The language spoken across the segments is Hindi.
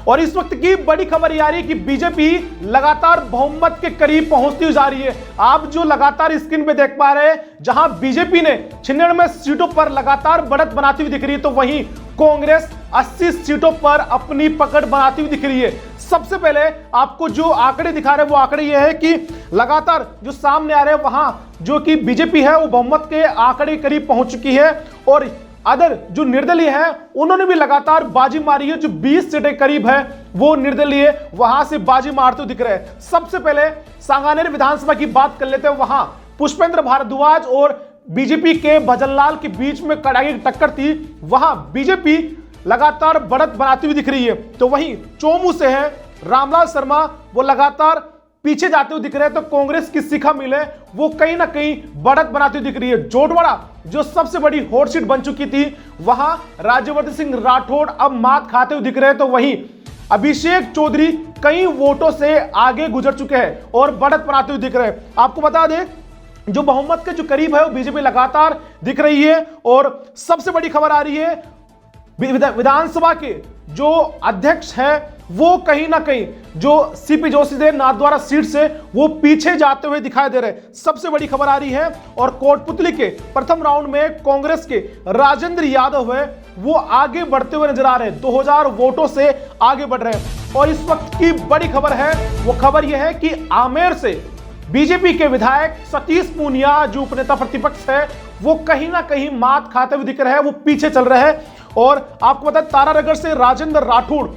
और इस वक्त की बड़ी खबर ये आ रही है कि बीजेपी लगातार बहुमत के करीब पहुंचती हुई जा रही है। आप जो लगातार स्क्रीन पे देख पा रहे हैं, जहां बीजेपी ने 96 सीटों पर लगातार बढ़त बनाती हुई दिख रही है, तो वहीं कांग्रेस 80 सीटों पर अपनी पकड़ बनाती हुई दिख रही है। सबसे पहले आपको जो आंकड़े दिखा रहे हैं वो आंकड़े ये है कि लगातार जो सामने आ रहे हैं वहां जो कि बीजेपी है वो बहुमत के आंकड़े के करीब पहुंच चुकी है और अदर जो निर्दलीय है उन्होंने भी लगातार बाजी मारी है। जो 20 सीटें करीब है वो निर्दलीय वहां से बाजी मारते हुए दिख रहे हैं। सबसे पहले सांगानेर विधानसभा की बात कर लेते हैं। वहां पुष्पेंद्र भारद्वाज और बीजेपी के भजनलाल के बीच में कड़ाई की टक्कर थी। वहां बीजेपी लगातार बढ़त बनाती हुई दिख रही है। तो वहीं चोमू से है रामलाल शर्मा, वो लगातार पीछे जाते हुए दिख रहे हैं। तो कांग्रेस की शिखा मिले वो कहीं ना कहीं बढ़त बनाती हुई दिख रही है। जोटवाड़ा जो सबसे बड़ी हॉट सीट बन चुकी थी, वहां राज्यवर्धन सिंह राठौड़ अब मात खाते हुए दिख रहे हैं। तो वहीं अभिषेक चौधरी कई वोटों से आगे गुजर चुके हैं और बढ़त बनाते हुए दिख रहे हैं। आपको बता दें जो बहुमत के जो करीब है वो बीजेपी लगातार दिख रही है। और सबसे बड़ी खबर आ रही है विधानसभा के जो अध्यक्ष है वो कहीं ना कहीं जो सीपी जोशी से नाथद्वारा सीट से वो पीछे जाते हुए दिखाई दे रहे हैं। सबसे बड़ी खबर आ रही है। और कोटपुतली के प्रथम राउंड में कांग्रेस के राजेंद्र यादव है वो आगे बढ़ते हुए नजर आ रहे हैं, 2000 वोटों से आगे बढ़ रहे हैं। और इस वक्त की बड़ी खबर है वो खबर यह है कि आमेर से बीजेपी के विधायक सतीश पूनिया जो उपनेता प्रतिपक्ष है वो कहीं ना कहीं मात खाते हुए दिख रहे हैं, वो पीछे चल रहे हैं। और आपको पता है तारानगर से राजेंद्र राठौड़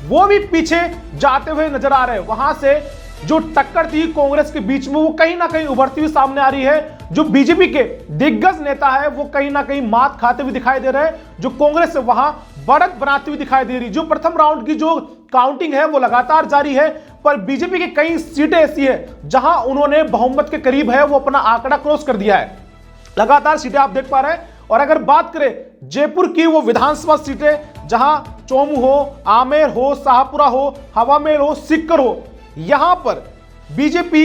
वो भी पीछे जाते हुए नजर आ रहे हैं। वहां से जो टक्कर थी कांग्रेस के बीच में वो कहीं ना कहीं उभरती हुई सामने आ रही है। जो बीजेपी के दिग्गज नेता है वो कहीं ना कहीं मात खाते हुए दिखाई दे रहे हैं। जो कांग्रेस से वहां बढ़त बनाती हुई दिखाई दे रही। जो प्रथम राउंड की जो काउंटिंग है वो लगातार जारी है, पर बीजेपी की कई सीटें ऐसी है जहां उन्होंने बहुमत के करीब है वो अपना आंकड़ा क्रॉस कर दिया है। लगातार सीटें आप देख पा रहे हैं। और अगर बात करें जयपुर की वो विधानसभा सीटें जहां चोमू हो, आमेर हो, शाहपुरा हो, हवामेर हो, सिक्कर हो, यहां पर बीजेपी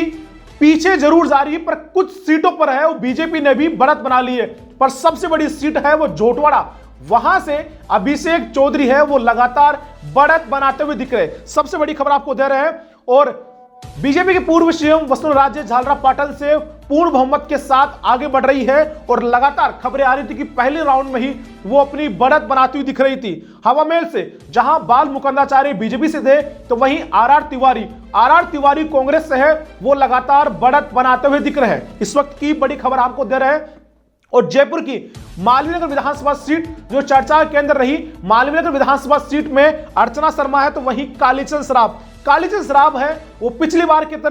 पीछे जरूर जा रही है पर कुछ सीटों पर है वो बीजेपी ने भी बढ़त बना ली है। पर सबसे बड़ी सीट है वो जोटवाड़ा, वहां से अभिषेक चौधरी है वो लगातार बढ़त बनाते हुए दिख रहे। सबसे बड़ी खबर आपको दे रहे हैं। और बीजेपी के पूर्व सीएम वसुंधरा झालरा पाटन से पूर्ण बहुमत के साथ आगे बढ़ रही है। और लगातार खबरें आ रही थी कि पहले राउंड में ही वो अपनी बढ़त बनाती हुई दिख रही थी। हवामेल से जहां बाल मुकुंदाचार्य बीजेपी से थे, तो वहीं आर तिवारी कांग्रेस से है वो लगातार बढ़त बनाते हुए दिख रहे हैं। इस वक्त की बड़ी खबर आपको दे रहे हैं। और जयपुर की मालवीनगर विधानसभा सीट जो चर्चा के अंदर रही, मालवीनगर विधानसभा सीट में अर्चना शर्मा है तो वहीं कालीचंद सराफ है वो पिछली बार की तरह